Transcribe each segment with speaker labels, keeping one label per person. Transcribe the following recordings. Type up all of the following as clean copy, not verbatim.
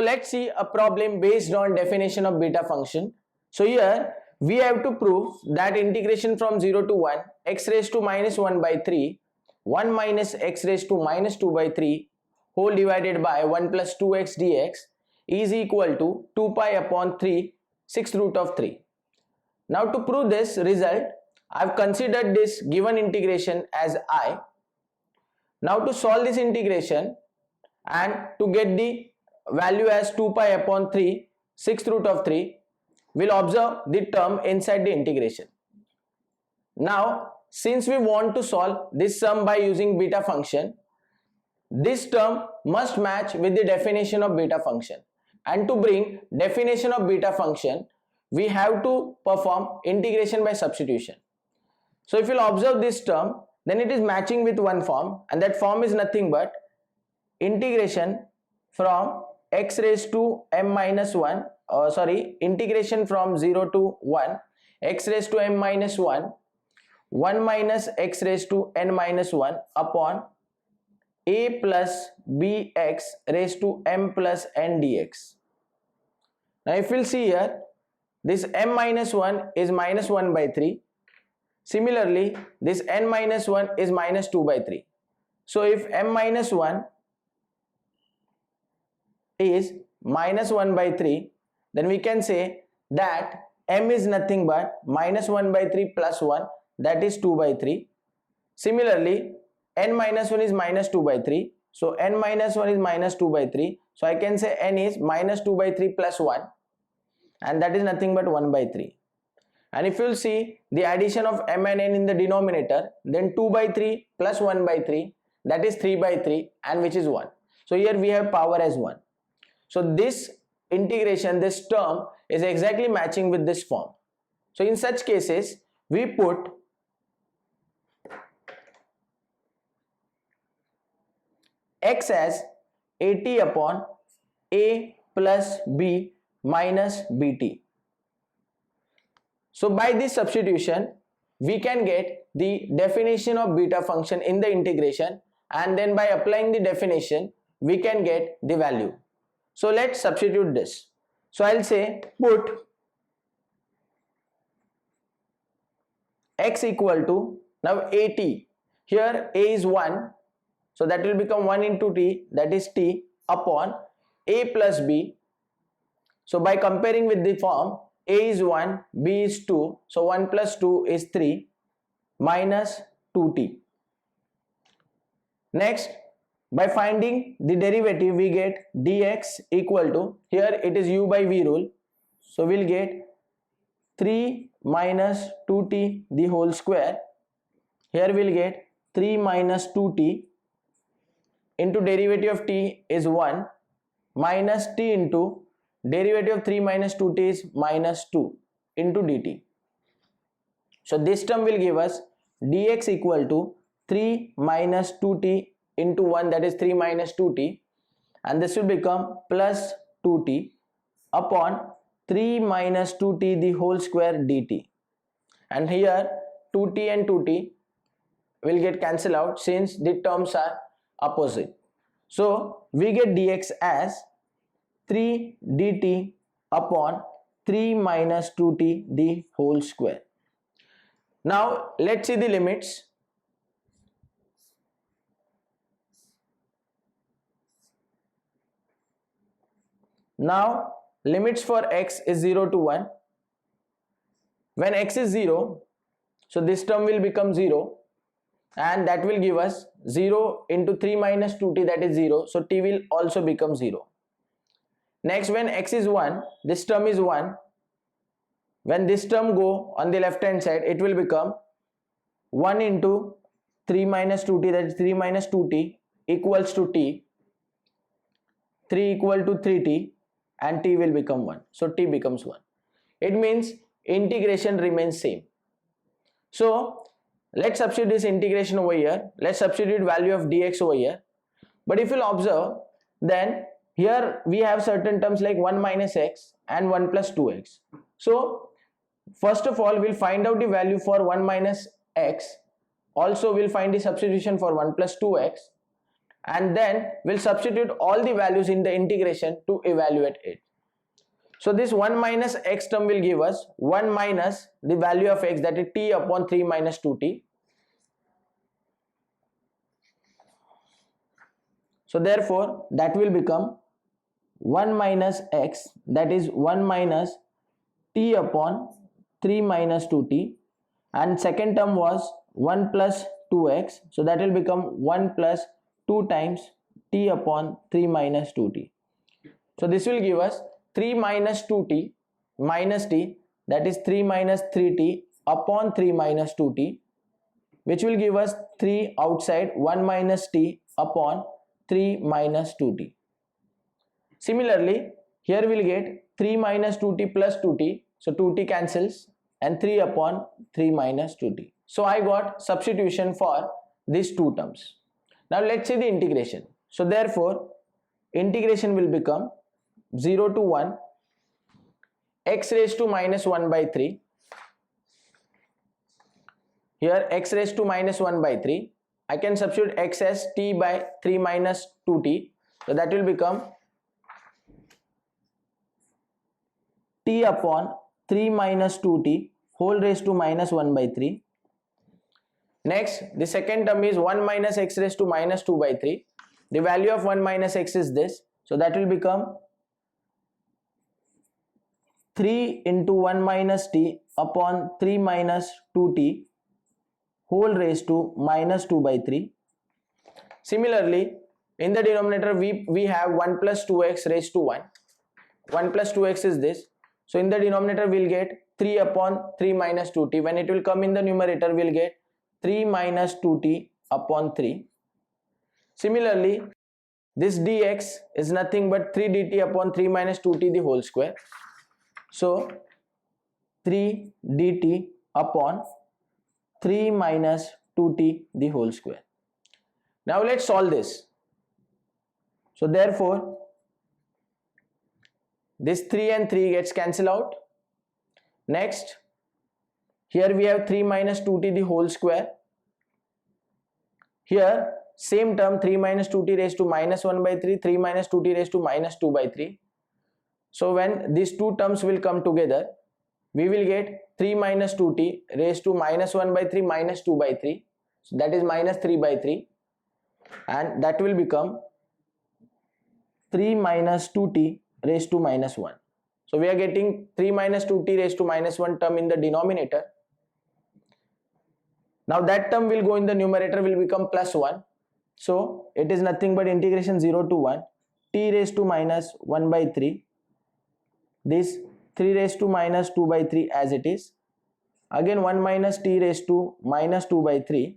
Speaker 1: let's see a problem based on definition of beta function. So here we have to prove that integration from 0 to 1 x raised to minus 1 by 3 1 minus x raised to minus 2 by 3 whole divided by 1 plus 2x dx is equal to 2 pi upon 3 6th root of 3. Now to prove this result, I have considered this given integration as I. Now to solve this integration and to get the value as 2 pi upon 3 6th root of 3, we'll observe the term inside the integration. Now since we want to solve this sum by using beta function, this term must match with the definition of beta function, and to bring definition of beta function we have to perform integration by substitution. So if you'll observe this term, then it is matching with one form, and that form is nothing but integration from x raised to m minus 1 integration from 0 to 1 x raised to m minus 1 1 minus x raised to n minus 1 upon a plus bx raised to m plus n dx. Now if we'll see here, this m minus 1 is minus 1 by 3. Similarly, this n minus 1 is minus 2 by 3. So if m minus 1 is minus 1 by 3, then we can say that m is nothing but minus 1 by 3 plus 1, that is 2 by 3. Similarly, n minus 1 is minus 2 by 3. So n minus 1 is minus 2 by 3. So I can say n is minus 2 by 3 plus 1, and that is nothing but 1 by 3. And if you will see the addition of m and n in the denominator, then 2 by 3 plus 1 by 3, that is 3 by 3, and which is 1. So here we have power as 1. So this integration, this term is exactly matching with this form. So in such cases we put x as at upon a plus b minus bt. So by this substitution we can get the definition of beta function in the integration, and then by applying the definition we can get the value. So let's substitute this. So I'll say put x equal to, now at, here a is 1, so that will become 1 into t, that is t, upon a plus b. So by comparing with the form, a is 1, b is 2, so 1 plus 2 is 3, minus 2t. Next, by finding the derivative we get dx equal to, here it is u by v rule, so we'll get 3 minus 2t the whole square. Here we'll get 3 minus 2t into derivative of t is 1 minus t into derivative of 3 minus 2t is minus 2 into dt. So this term will give us dx equal to 3 minus 2t into 1, that is 3 minus 2t, and this will become plus 2t upon 3 minus 2t the whole square dt. And here 2t and 2t will get cancelled out since the terms are opposite. So we get dx as 3 dt upon 3 minus 2t the whole square. Now let's see the limits. Now limits for x is 0 to 1. When x is 0, so this term will become 0, and that will give us 0 into 3 minus 2t, that is 0, so t will also become 0. Next, when x is 1, this term is 1. When this term go on the left hand side, it will become 1 into 3 minus 2t, that is 3 minus 2t equals to t, 3 equal to 3t, and t will become 1. So t becomes 1. It means integration remains same. So let's substitute this integration over here. Let's substitute value of dx over here. But if you'll observe, then here we have certain terms like 1 minus x and 1 plus 2x. So first of all we'll find out the value for 1 minus x. Also we'll find the substitution for 1 plus 2x. and then we'll substitute all the values in the integration to evaluate it. So this 1 minus x term will give us 1 minus the value of x, that is t upon 3 minus 2t. So therefore that will become 1 minus x, that is 1 minus t upon 3 minus 2t, and second term was 1 plus 2x, so that will become 1 plus 2 times t upon 3 minus 2t. So this will give us 3 minus 2t minus t, that is 3 minus 3t upon 3 minus 2t, which will give us 3 outside, 1 minus t upon 3 minus 2t. Similarly, here we'll get 3 minus 2t plus 2t, so 2t cancels, and 3 upon 3 minus 2t. So I got substitution for these two terms. Now let's see the integration. So therefore integration will become 0 to 1 x raised to minus 1 by 3. Here x raised to minus 1 by 3. I can substitute x as t by 3 minus 2t. So that will become t upon 3 minus 2t whole raised to minus 1 by 3. Next, the second term is 1 minus x raised to minus 2 by 3. The value of 1 minus x is this. So that will become 3 into 1 minus t upon 3 minus 2t whole raised to minus 2 by 3. Similarly, in the denominator we have 1 plus 2x raised to 1. 1 plus 2x is this. So in the denominator we'll get 3 upon 3 minus 2t. When it will come in the numerator, we'll get 3 minus 2t upon 3. Similarly, this dx is nothing but 3 dt upon 3 minus 2t the whole square. So 3 dt upon 3 minus 2t the whole square. Now let's solve this. So therefore this 3 and 3 gets cancelled out. Next, here we have 3 minus 2t the whole square. Here same term 3 minus 2t raised to minus 1 by 3, 3 minus 2t raised to minus 2 by 3. So when these two terms will come together, we will get 3 minus 2t raised to minus 1 by 3 minus 2 by 3. So that is minus 3 by 3, and that will become 3 minus 2t raised to minus 1. So we are getting 3 minus 2t raised to minus 1 term in the denominator. Now that term will go in the numerator, will become plus 1. So it is nothing but integration 0 to 1 t raised to minus 1 by 3. This 3 raised to minus 2 by 3 as it is. Again 1 minus t raised to minus 2 by 3.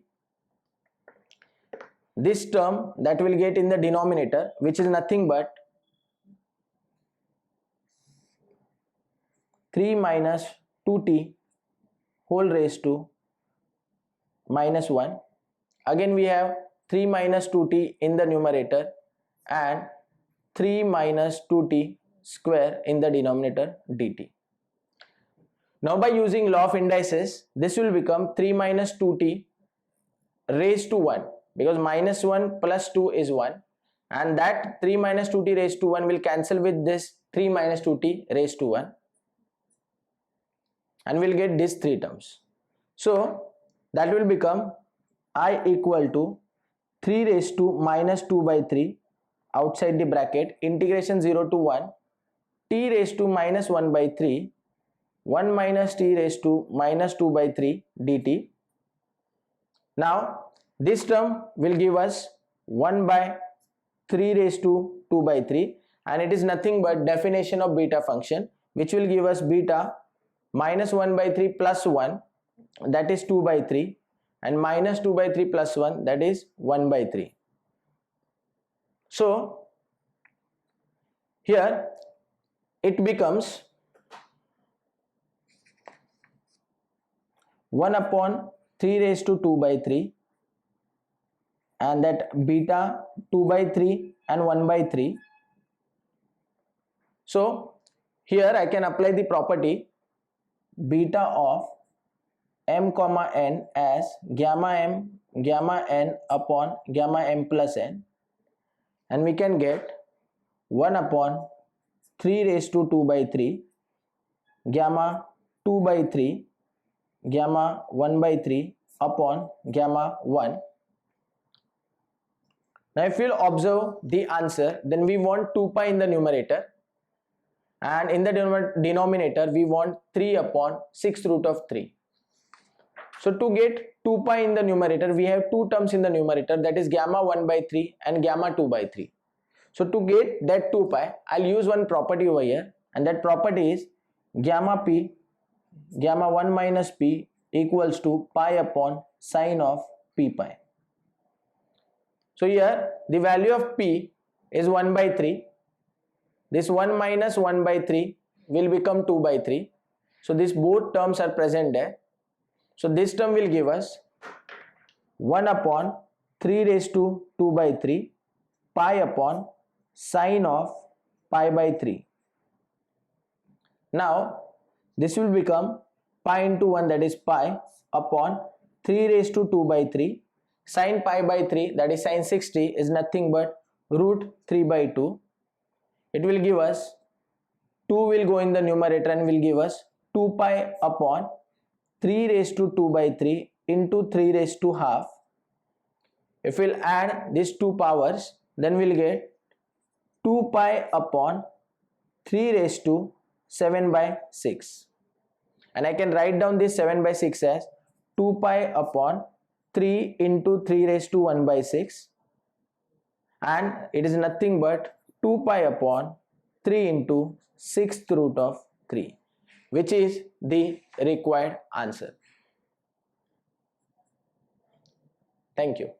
Speaker 1: This term that will get in the denominator, which is nothing but 3 minus 2t whole raised to minus 1. Again we have 3 minus 2t in the numerator and 3 minus 2t square in the denominator dt. Now by using law of indices, this will become 3 minus 2t raised to 1, because minus 1 plus 2 is 1, and that 3 minus 2t raised to 1 will cancel with this 3 minus 2t raised to 1, and we'll get these three terms. So that will become I equal to 3 raised to minus 2 by 3 outside the bracket integration 0 to 1 t raised to minus 1 by 3 1 minus t raised to minus 2 by 3 dt. Now this term will give us 1 by 3 raised to 2 by 3, and it is nothing but definition of beta function, which will give us beta minus 1 by 3 plus 1, that is 2 by 3, and minus 2 by 3 plus 1, that is 1 by 3. So here it becomes 1 upon 3 raised to 2 by 3, and that beta 2 by 3 and 1 by 3. So here I can apply the property beta of m comma n as gamma m gamma n upon gamma m plus n, and we can get 1 upon 3 raised to 2 by 3 gamma 2 by 3 gamma 1 by 3 upon gamma 1. Now if you'll observe the answer, then we want 2 pi in the numerator and in the denominator we want 3 upon 6 root of 3. So to get 2 pi in the numerator, we have two terms in the numerator, that is gamma 1 by 3 and gamma 2 by 3. So to get that 2 pi, I'll use one property over here, and that property is gamma p, gamma 1 minus p equals to pi upon sine of p pi. So here the value of p is 1 by 3. This 1 minus 1 by 3 will become 2 by 3. So these both terms are present there. So this term will give us 1 upon 3 raised to 2 by 3 pi upon sine of pi by 3. Now this will become pi into 1, that is pi upon 3 raised to 2 by 3 sine pi by 3, that is sine 60, is nothing but root 3 by 2. It will give us 2 will go in the numerator and will give us 2 pi upon 3 raised to 2 by 3 into 3 raised to half. If we'll add these two powers, then we'll get 2 pi upon 3 raised to 7 by 6. And I can write down this 7 by 6 as 2 pi upon 3 into 3 raised to 1 by 6. And it is nothing but 2 pi upon 3 into 6th root of 3, which is the required answer. Thank you.